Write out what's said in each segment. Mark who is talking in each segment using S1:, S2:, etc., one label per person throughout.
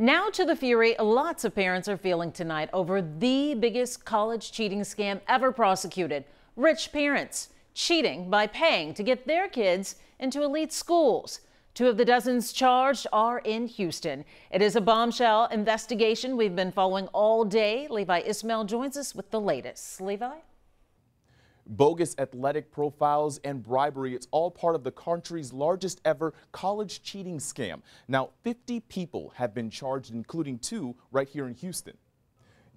S1: Now to the fury lots of parents are feeling tonight over the biggest college cheating scam ever prosecuted. Rich parents cheating by paying to get their kids into elite schools. Two of the dozens charged are in Houston. It is a bombshell investigation we've been following all day. Levi Ismail joins us with the latest. Levi?
S2: Bogus athletic profiles and bribery. It's all part of the country's largest ever college cheating scam. Now, 50 people have been charged, including 2 right here in Houston.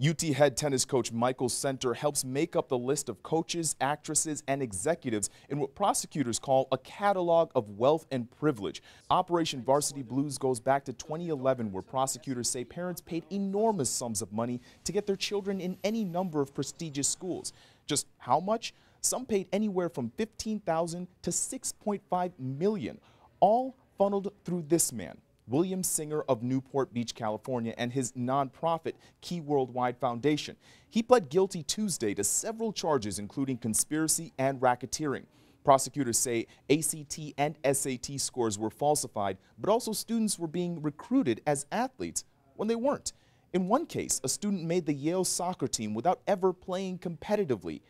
S2: UT head tennis coach Michael Center helps make up the list of coaches, actresses, and executives in what prosecutors call a catalog of wealth and privilege. Operation Varsity Blues goes back to 2011, where prosecutors say parents paid enormous sums of money to get their children in any number of prestigious schools. Just how much? Some paid anywhere from $15,000 to $6.5 million, all funneled through this man, William Singer of Newport Beach, California, and his nonprofit Key Worldwide Foundation. He pled guilty Tuesday to several charges, including conspiracy and racketeering. Prosecutors say ACT and SAT scores were falsified, but also students were being recruited as athletes when they weren't. In one case, a student made the Yale soccer team without ever playing competitively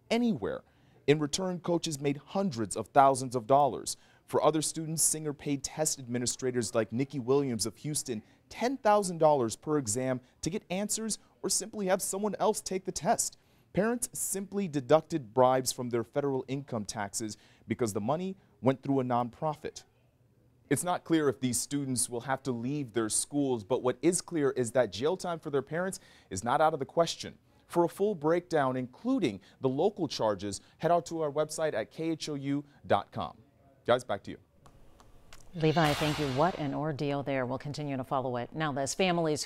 S2: anywhere. In return, coaches made hundreds of thousands of dollars. For other students, Singer paid test administrators like Nikki Williams of Houston $10,000 per exam to get answers or simply have someone else take the test. Parents simply deducted bribes from their federal income taxes because the money went through a nonprofit. It's not clear if these students will have to leave their schools, but what is clear is that jail time for their parents is not out of the question. For a full breakdown, including the local charges, head out to our website at khou.com. Guys, back to you.
S1: Levi, thank you. What an ordeal there. We'll continue to follow it. Now, there's families who